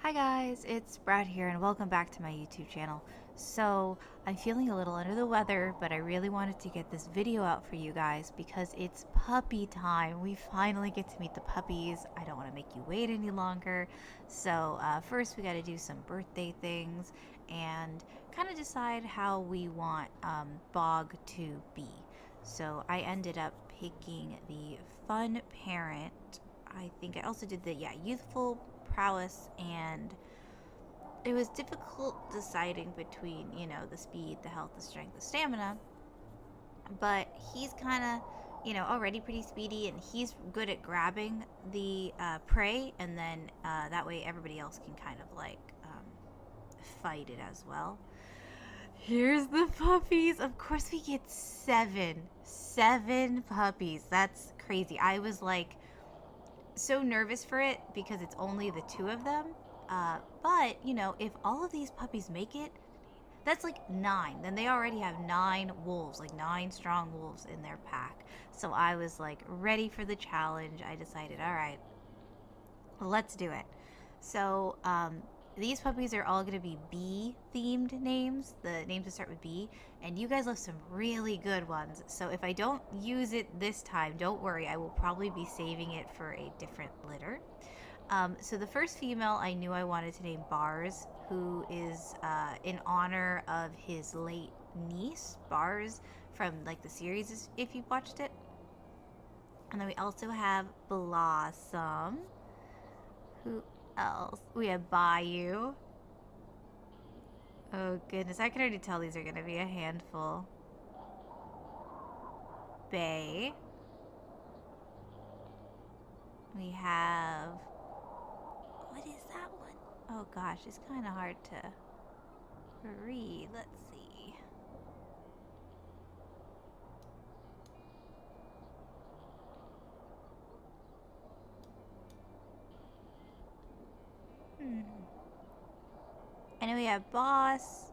Hi guys, it's Sprout here and welcome back to my YouTube channel. So I'm feeling a little under the weather, but I really wanted to get this video out for you guys because it's puppy time. We finally get to meet the puppies. I don't want to make you wait any longer. So first we got to do some birthday things and kind of decide how we want Bog to be. So I ended up picking the fun parent. I think I also did the youthful prowess, and it was difficult deciding between the speed, the health, the strength, the stamina, but he's kind of already pretty speedy, and he's good at grabbing the prey, and then that way everybody else can kind of like fight it as well. Here's the puppies. Of course we get seven puppies. That's crazy. I was like so nervous for it because it's only the two of them. But, if all of these puppies make it, that's like 9. Then they already have 9 wolves, like 9 strong wolves in their pack. So I was like ready for the challenge. I decided, all right, let's do it. So these puppies are all going to be bee themed names, the names that start with B, and you guys left some really good ones. So if I don't use it this time, don't worry, I will probably be saving it for a different litter. So the first female I knew I wanted to name Bars, who is in honor of his late niece, Bars, from like the series if you've watched it. And then we also have Blossom. Who else? We have Bayou. Oh goodness, I can already tell these are going to be a handful. Bay. We have... what is that one? Oh gosh, it's kind of hard to read. Let's see. I know we have Boss.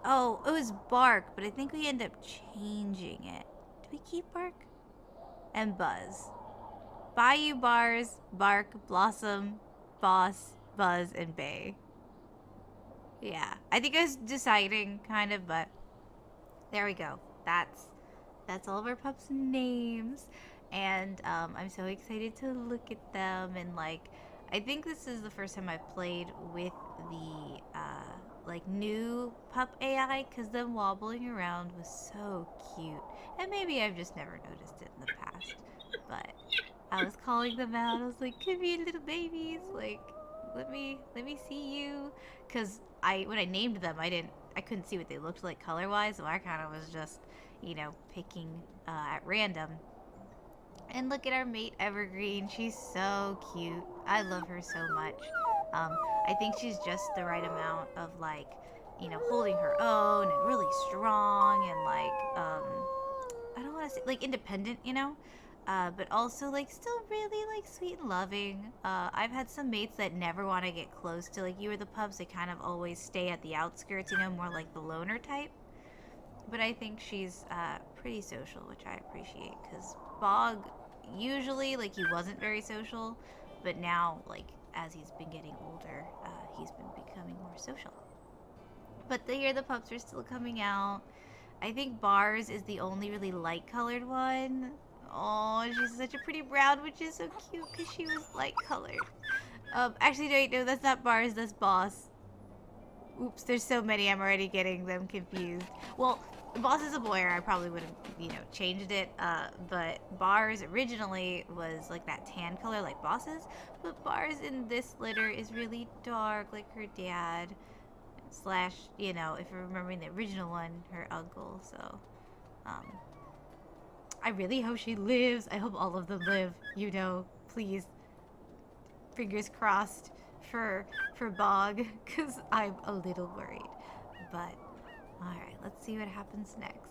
Oh, it was Bark, but I think we end up changing it. Do we keep Bark? And Buzz. Bayou, Bars, Bark, Blossom, Boss, Buzz, and Bay. Yeah, I think I was deciding kind of, but there we go. That's all of our pups' names, and I'm so excited to look at them. And like, I think this is the first time I've played with the like new pup AI, because them wobbling around was so cute. And maybe I've just never noticed it in the past, but I was calling them out. I was like, "Come here, little babies! Like, let me see you." Because when I named them, I couldn't see what they looked like color wise, so I kind of was just picking at random. And look at our mate Evergreen. She's so cute. I love her so much. I think she's just the right amount of like, holding her own and really strong and like, I don't want to say like independent, but also like still really like sweet and loving. I've had some mates that never want to get close to like you or the pups. They kind of always stay at the outskirts, more like the loner type. But I think she's pretty social, which I appreciate, because Bog usually like he wasn't very social, but now like as he's been getting older, he's been becoming more social. But the pups are still coming out. I think Bars is the only really light colored one. Oh, she's such a pretty brown, which is so cute because she was light colored. Actually, no, that's not Bars, that's Boss. Oops, there's so many, I'm already getting them confused. Well, Boss is a boy, or I probably would have, changed it. But Bars originally was like that tan color like Boss's. But Bars in this litter is really dark like her dad. Slash, if you're remembering the original one, her uncle. So, I really hope she lives. I hope all of them live, please. Fingers crossed for Bog, because I'm a little worried. But, alright, let's see what happens next.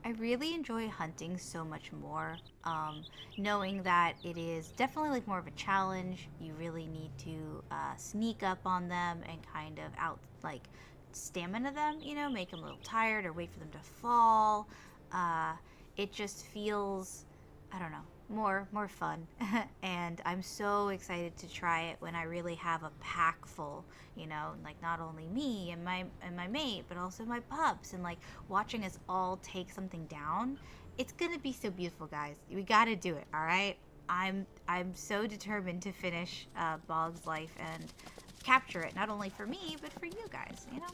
I really enjoy hunting so much more. Knowing that it is definitely like more of a challenge. You really need to sneak up on them and kind of out like stamina them, you know, make them a little tired or wait for them to fall. Uh, it just feels, I don't know, more fun. And I'm so excited to try it when I really have a pack full, you know, like not only me and my mate, but also my pups, and like watching us all take something down. It's gonna be so beautiful, guys. We gotta do it, all right? I'm so determined to finish Bog's life and capture it, not only for me but for you guys, you know.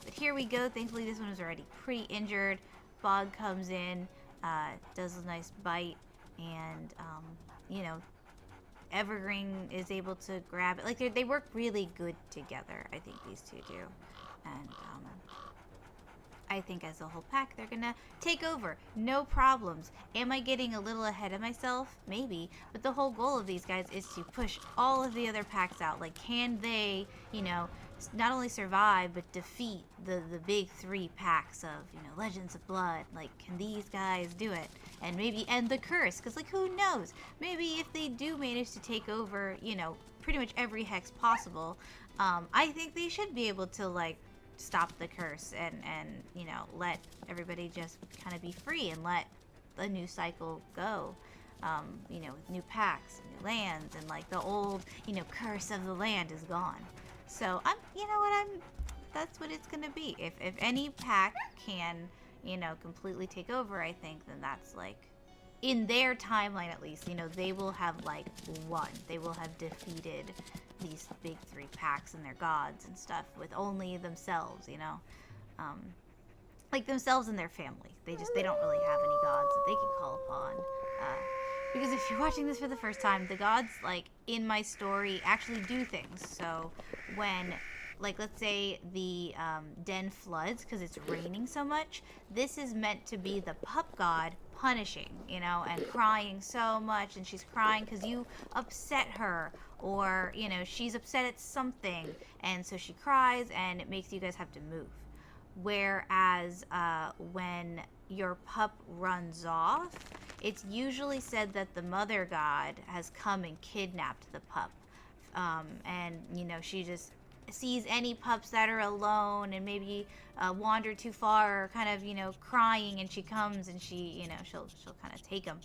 But here we go. Thankfully, this one was already pretty injured. Bog comes in, does a nice bite, and you know, Evergreen is able to grab it. Like they work really good together. I think these two do, and I think as a whole pack, they're gonna take over. No problems. Am I getting a little ahead of myself? Maybe. But the whole goal of these guys is to push all of the other packs out. Like, can they, you know, not only survive, but defeat the big three packs of, you know, Legends of Blood? Like, can these guys do it? And maybe end the curse? Because, like, who knows? Maybe if they do manage to take over, you know, pretty much every hex possible, I think they should be able to, like, stop the curse and you know, let everybody just kind of be free and let the new cycle go, you know, with new packs and new lands, and like the old, you know, curse of the land is gone. So you know what, that's what it's gonna be. If any pack can, you know, completely take over, I think then that's like, in their timeline at least, you know, they will have like won. They will have defeated these big three packs and their gods and stuff with only themselves, you know. Like themselves and their family. They don't really have any gods that they can call upon. Because if you're watching this for the first time, the gods, like, in my story actually do things. So when, like, let's say the den floods because it's raining so much, this is meant to be the pup god punishing, you know, and crying so much, and she's crying because you upset her, or, you know, she's upset at something, and so she cries, and it makes you guys have to move. Whereas when your pup runs off, it's usually said that the mother god has come and kidnapped the pup. And, you know, she just sees any pups that are alone and maybe wander too far, or kind of, you know, crying, and she comes and she, you know, she'll kind of take them.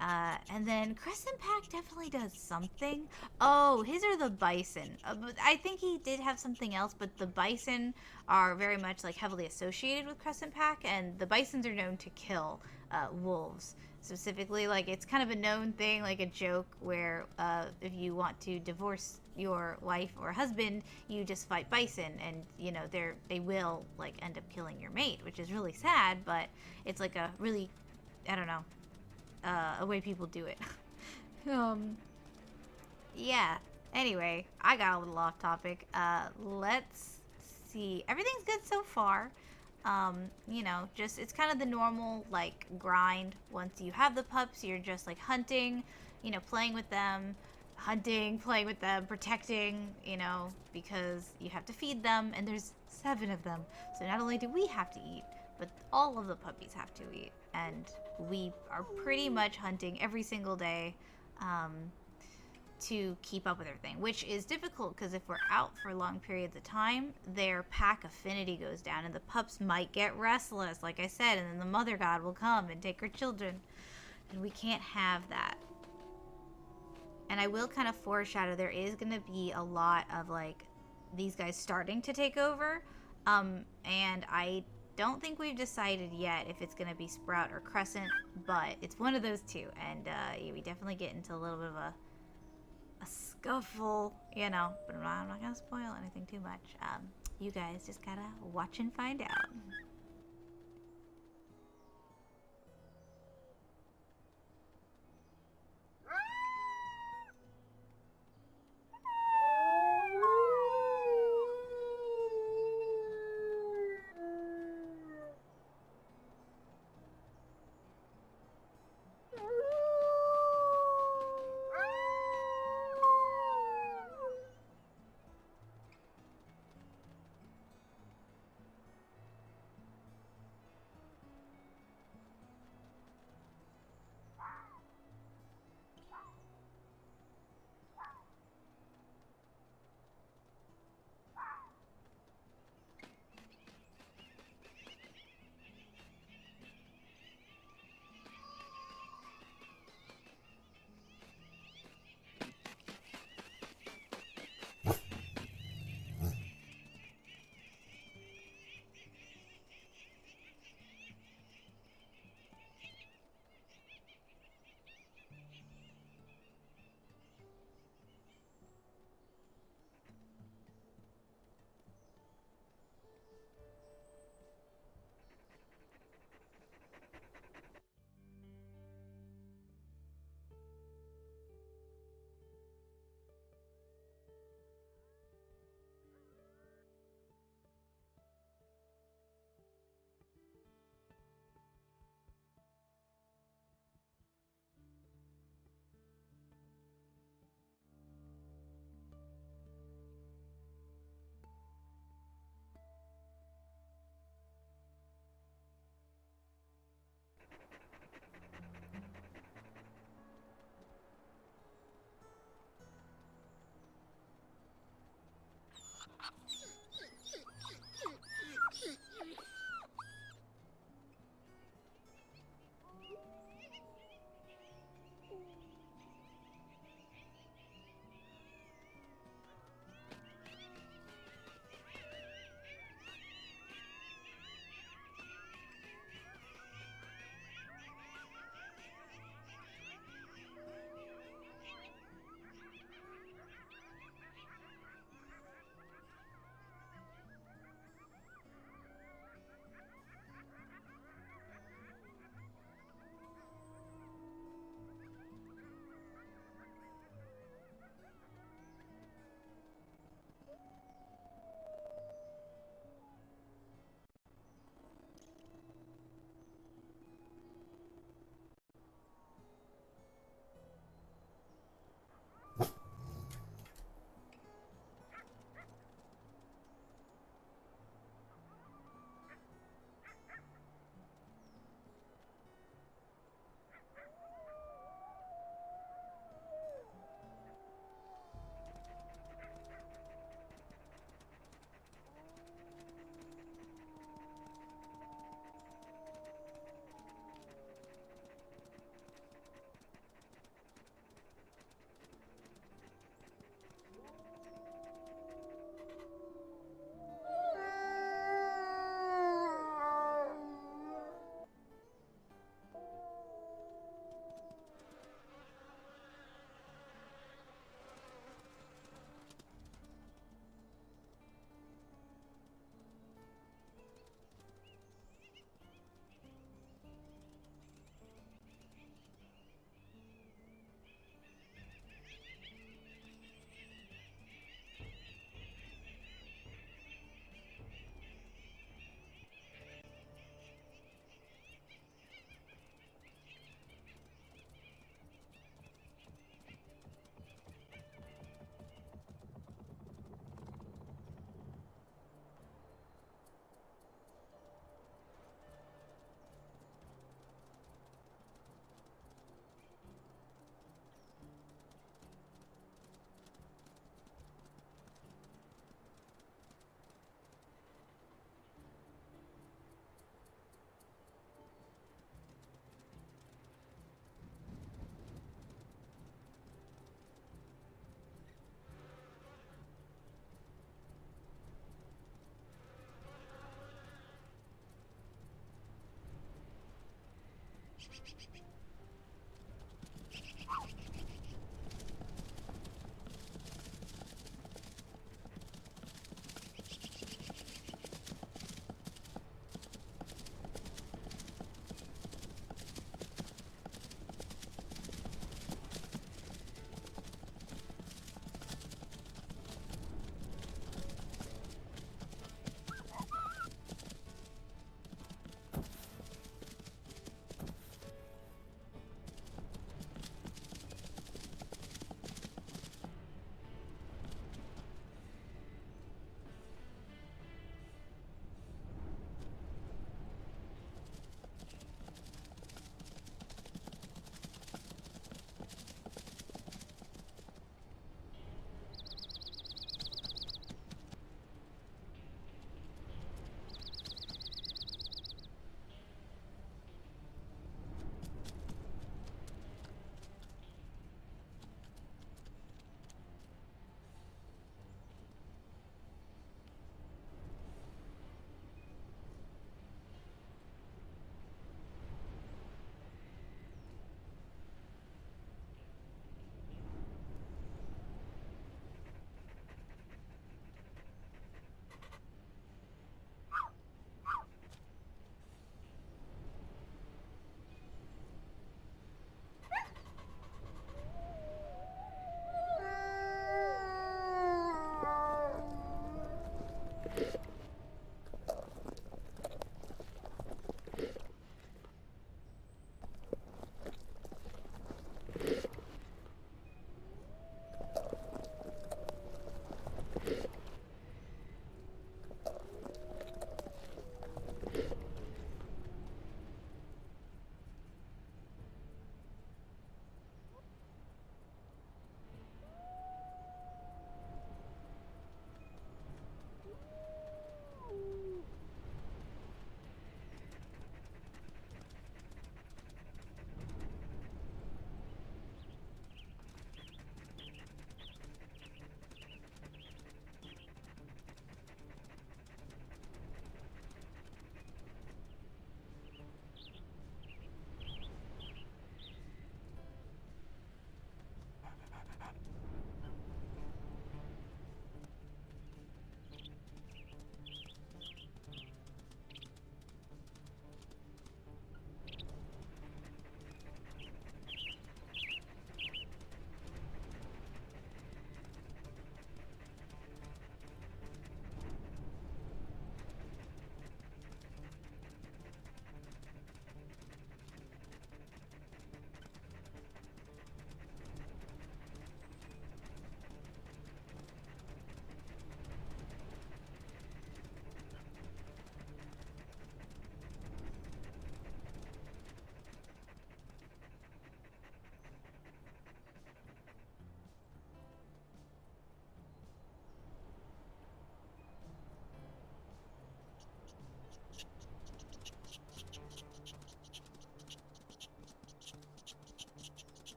And then Crescent Pack definitely does something. Oh, his are the bison. But I think he did have something else, but the bison are very much like heavily associated with Crescent Pack, and the bisons are known to kill wolves. Specifically, like, it's kind of a known thing, like a joke, where if you want to divorce your wife or husband, you just fight bison, and, you know, they will, like, end up killing your mate, which is really sad, but it's like a really, I don't know, a way people do it. Yeah. Anyway, I got a little off topic. Let's see. Everything's good so far. You know, just, it's kind of the normal, like, grind. Once you have the pups, you're just, like, hunting, you know, playing with them, hunting, playing with them, protecting, you know, because you have to feed them, and there's 7 of them. So not only do we have to eat, but all of the puppies have to eat. And we are pretty much hunting every single day, to keep up with everything, which is difficult because if we're out for long periods of time, their pack affinity goes down, and the pups might get restless, like I said, and then the mother god will come and take her children, and we can't have that. And I will kind of foreshadow, there is going to be a lot of, like, these guys starting to take over, and I don't think we've decided yet if it's going to be Sprout or Crescent, but it's one of those two, and yeah, we definitely get into a little bit of a scuffle, you know, but I'm not gonna spoil anything too much. You guys just gotta watch and find out.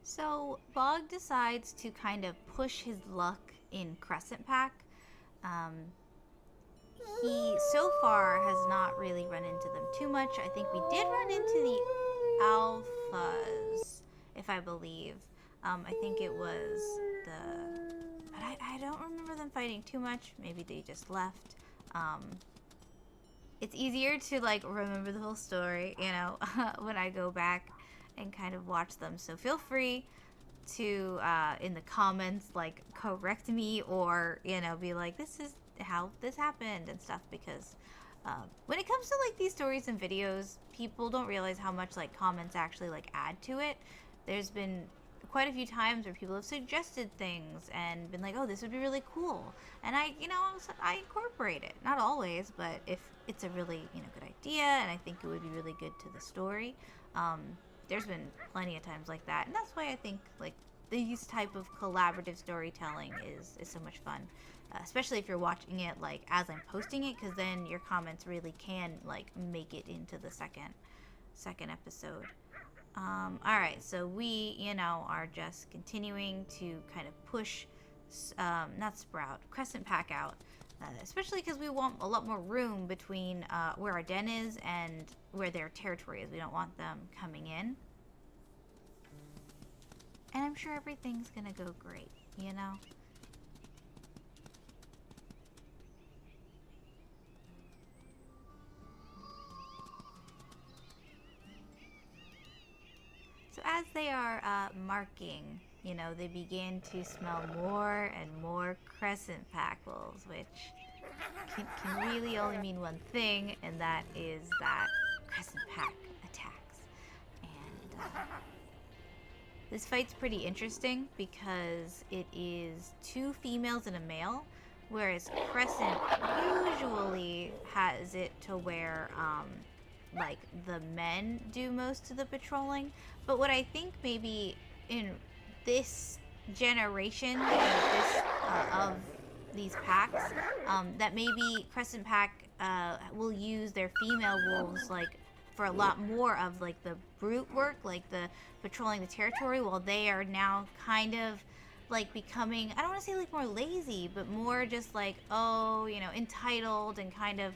So Bog decides to kind of push his luck in Crescent Pack. He so far has not really run into them too much. I think we did run into the alphas, if I believe. I think it was but I don't remember them fighting too much. Maybe they just left. It's easier to like remember the whole story, you know, when I go back and kind of watch them. So feel free to in the comments like correct me, or you know, be like, this is how this happened and stuff, because when it comes to like these stories and videos, people don't realize how much like comments actually like add to it. There's been quite a few times where people have suggested things and been like, oh, this would be really cool, and I incorporate it. Not always, but if it's a really, you know, good idea and I think it would be really good to the story, there's been plenty of times like that. And that's why I think like these type of collaborative storytelling is so much fun, especially if you're watching it like as I'm posting it, because then your comments really can like make it into the second episode. Alright, so we, you know, are just continuing to kind of push, not Sprout, Crescent Pack out. Especially because we want a lot more room between where our den is and where their territory is. We don't want them coming in. And I'm sure everything's gonna go great, you know? So as they are marking, you know, they begin to smell more and more Crescent Pack wolves, which can really only mean one thing, and that is that Crescent Pack attacks. And this fight's pretty interesting because it is 2 females and a male, whereas Crescent usually has it to where like the men do most of the patrolling. But what I think maybe in this generation of these packs, that maybe Crescent Pack will use their female wolves like for a lot more of like the brute work, like the patrolling the territory, while they are now kind of like becoming, I don't want to say like more lazy, but more just like, oh, you know, entitled, and kind of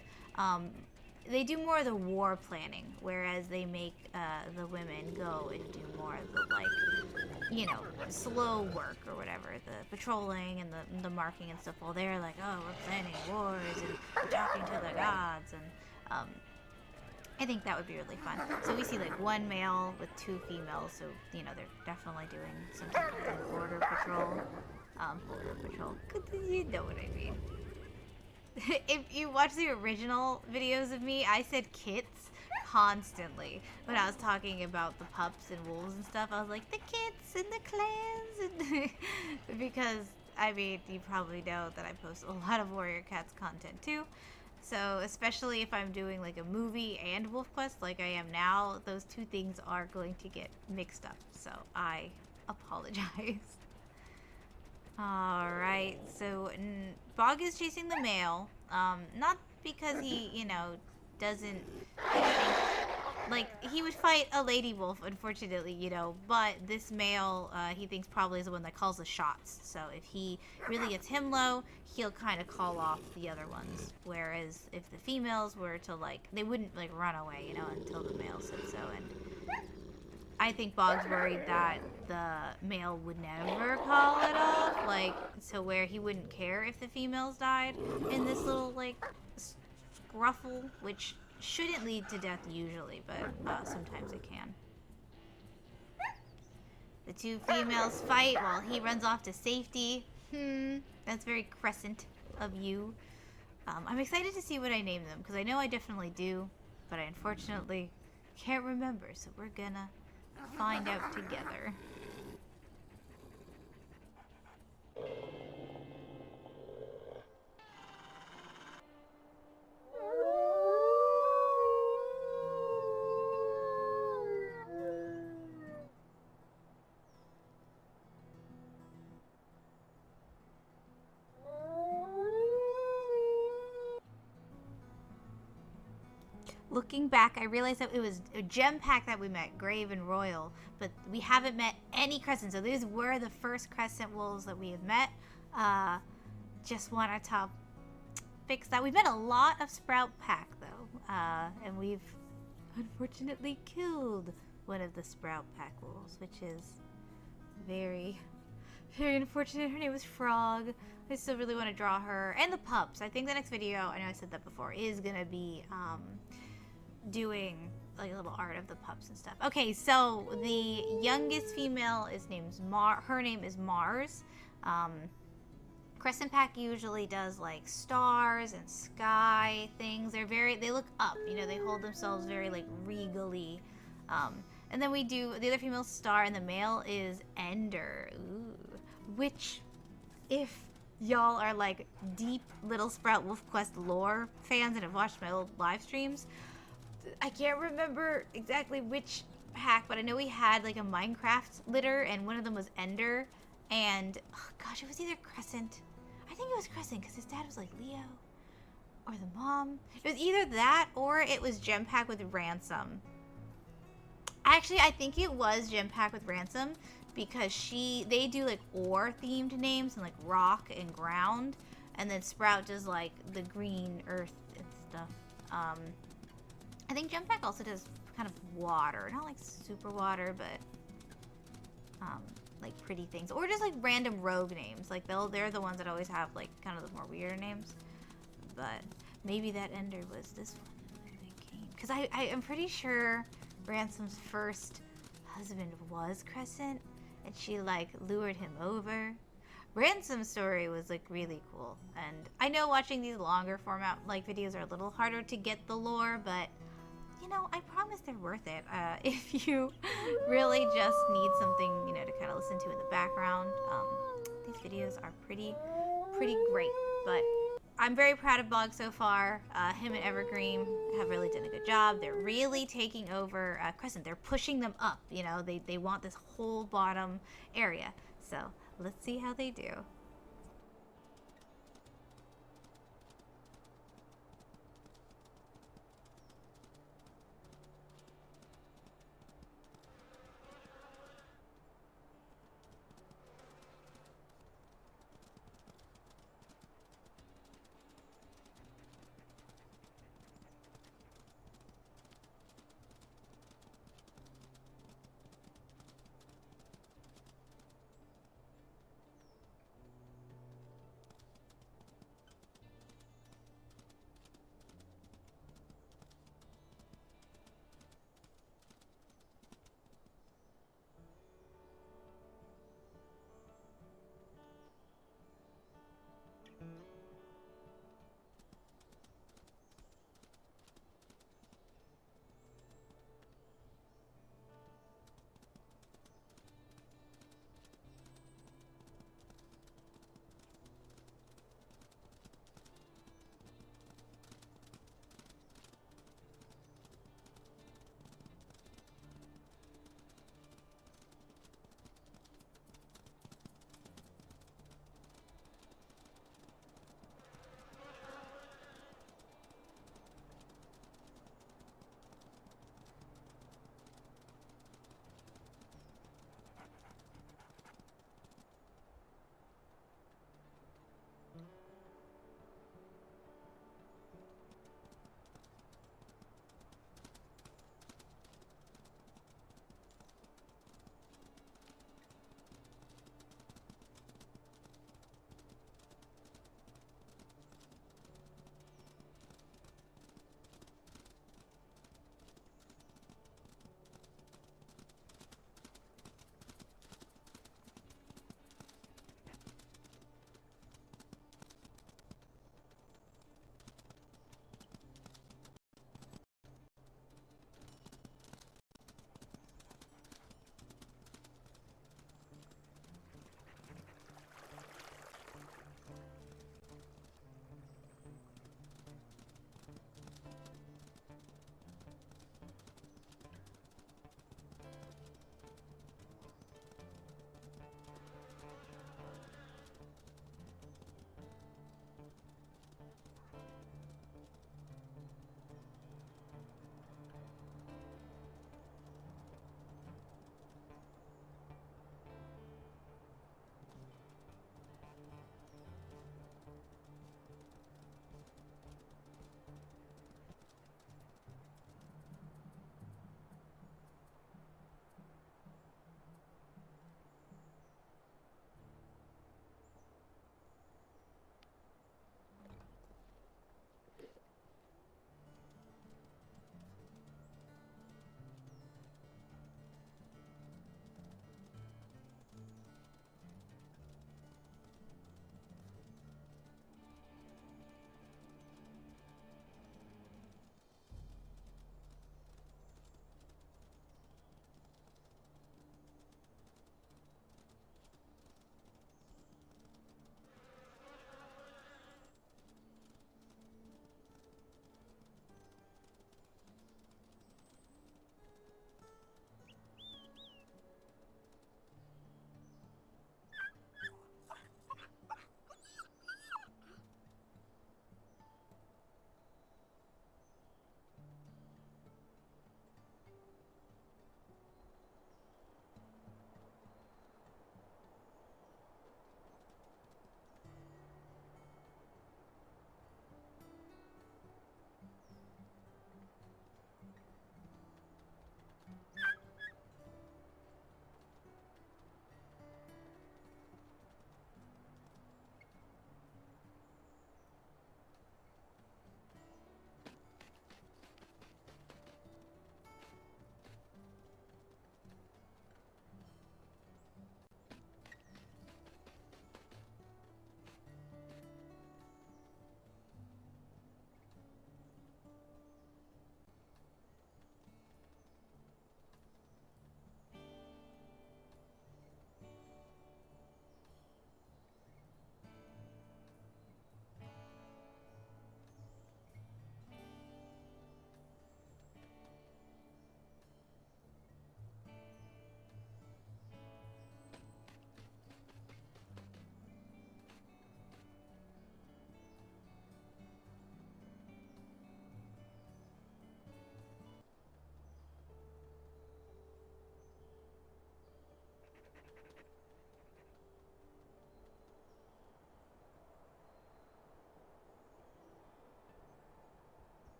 they do more of the war planning, whereas they make the women go and do more of the, like, you know, slow work or whatever, the patrolling and the marking and stuff, while they're like, oh, we're planning wars and we're talking to the gods. And I think that would be really fun. So we see like 1 male with 2 females, so, you know, they're definitely doing some type of border patrol. You know what I mean. If you watch the original videos of me, I said kits constantly when I was talking about the pups and wolves and stuff. I was like, the kits and the clans, and because I mean, you probably know that I post a lot of Warrior Cats content too. So, especially if I'm doing like a movie and Wolfquest like I am now, those two things are going to get mixed up. So, I apologize. Alright, so Bog is chasing the male. Not because he, doesn't like, he would fight a lady wolf, unfortunately, but this male, he thinks probably is the one that calls the shots. So if he really gets him low, he'll kind of call off the other ones. Whereas if the females were to, like, they wouldn't, like, run away, until the male said so. And I think Bog's worried that the male would never call it off, like, so where he wouldn't care if the females died in this little, like, scruffle, which shouldn't lead to death usually, but sometimes it can. The two females fight while he runs off to safety. That's very Crescent of you. I'm excited to see what I name them, because I know I definitely do, but I unfortunately can't remember, so we're gonna find out together. Looking back, I realized that it was a gem pack that we met, Grave and Royal, but we haven't met any Crescent, so these were the first Crescent wolves that we have met. Just want to fix that. We've met a lot of Sprout pack, though, and we've unfortunately killed one of the Sprout pack wolves, which is very, very unfortunate. Her name was Frog. I still really want to draw her. And the pups. I think the next video, I know I said that before, is going to be doing like a little art of the pups and stuff. Okay, so the youngest female is her name is Mars. Crescent pack usually does like stars and sky things. They look up, they hold themselves very like regally. And then we do the other female Star, and the male is Ender. Ooh. Which, if y'all are like deep Littlesprout Wolfquest lore fans and have watched my old live streams, I can't remember exactly which pack, but I know we had like a Minecraft litter, and one of them was Ender, and oh gosh, it was either Crescent. I think it was Crescent because his dad was like Leo, or the mom. It was either that or it was Gem Pack with Ransom. Actually, I think it was Gem Pack with Ransom because they do like ore themed names and like rock and ground, and then Sprout does like the green earth and stuff. I think Gem Pack also does kind of water, not like super water, but like pretty things, or just like random rogue names. Like they're the ones that always have like kind of the more weirder names. But maybe that Ender was this one when they came, because I am pretty sure Ransom's first husband was Crescent, and she like lured him over. Ransom's story was like really cool, and I know watching these longer format like videos are a little harder to get the lore, but I promise they're worth it. If you really just need something, to kind of listen to in the background, these videos are pretty great. But I'm very proud of Bog so far. Him and Evergreen have really done a good job. They're really taking over Crescent. They're pushing them up. They want this whole bottom area. So let's see how they do.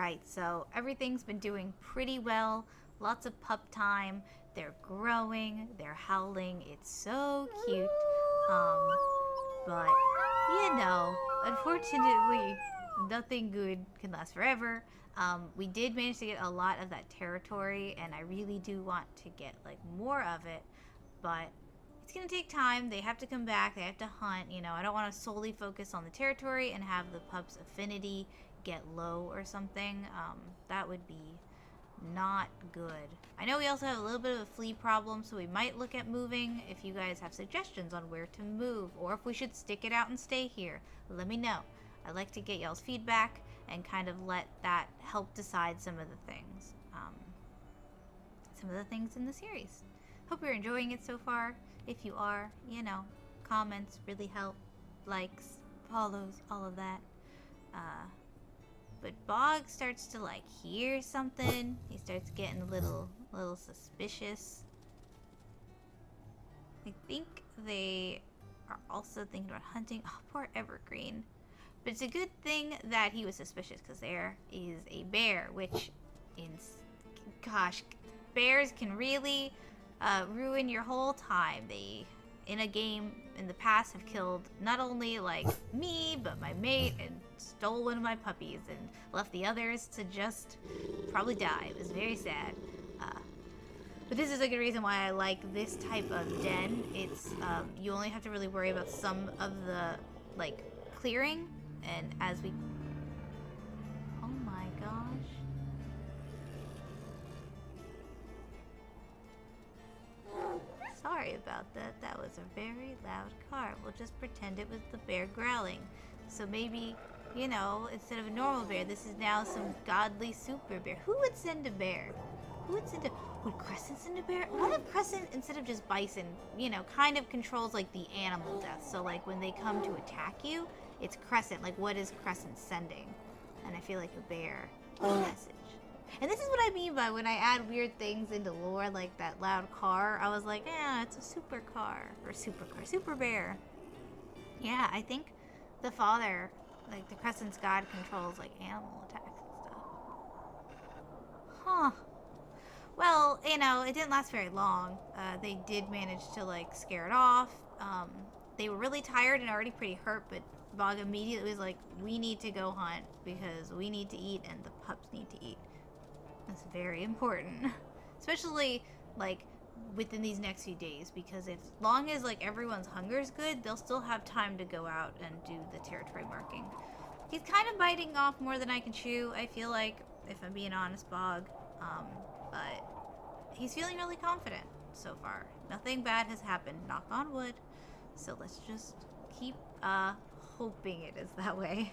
Alright, so everything's been doing pretty well. Lots of pup time. They're growing, they're howling. It's so cute. But, you know, unfortunately, nothing good can last forever. We did manage to get a lot of that territory, and I really do want to get, like, more of it. But it's gonna take time. They have to come back. They have to hunt. You know, I don't want to solely focus on the territory and have the pup's affinity get low or something. That would be not good. I know we also have a little bit of a flea problem, so we might look at moving. If you guys have suggestions on where to move, or if we should stick it out and stay here, let me know. I like to get y'all's feedback and kind of let that help decide some of the things. In the series. Hope you're enjoying it so far. If you are, you know, comments really help. Likes, follows, all of that. But Bog starts to, like, hear something. He starts getting a little suspicious. I think they are also thinking about hunting. Oh, poor Evergreen. But it's a good thing that he was suspicious, because there is a bear, which, gosh, bears can really ruin your whole time. They, in a game in the past, have killed not only, like, me, but my mate, and stole one of my puppies, and left the others to just probably die. It was very sad. But this is a good reason why I like this type of den. It's, you only have to really worry about some of the, like, clearing, and as we... Oh my gosh. Sorry about that. That was a very loud car. We'll just pretend it was the bear growling. So maybe, you know, instead of a normal bear, this is now some godly super bear. Who would send a bear? Would Crescent send a bear? What if Crescent, instead of just bison, you know, kind of controls, like, the animal death? So, like, when they come to attack you, it's Crescent. Like, what is Crescent sending? And I feel like a bear message. And this is what I mean by when I add weird things into lore, like that loud car. I was like, yeah, it's a super car. Or super bear. Yeah, I think the father, like the Crescent's god, controls, like, animal attacks and stuff. Huh. Well, you know, it didn't last very long. They did manage to, like, scare it off. They were really tired and already pretty hurt, but Bog immediately was like, we need to go hunt because we need to eat and the pups need to eat. That's very important. Especially, like, within these next few days, because as long as, like, everyone's hunger is good, they'll still have time to go out and do the territory marking. He's kind of biting off more than I can chew, I feel like, if I'm being honest, Bog. But he's feeling really confident so far. Nothing bad has happened, knock on wood. So let's just keep hoping it is that way.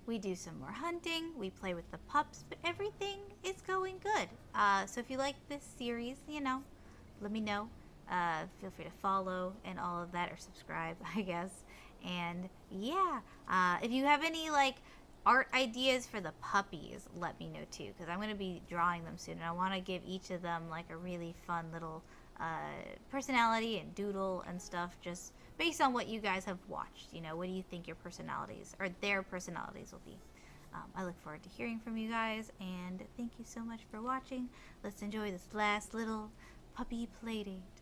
We do some more hunting. We play with the pups, but everything is going good. So if you like this series, let me know. Feel free to follow and all of that, or subscribe, I guess. And yeah, if you have any like art ideas for the puppies, let me know too, because I'm going to be drawing them soon, and I want to give each of them like a really fun little personality and doodle and stuff, just based on what you guys have watched. What do you think your personalities or their personalities will be? I look forward to hearing from you guys, and thank you so much for watching. Let's enjoy this last little puppy play date.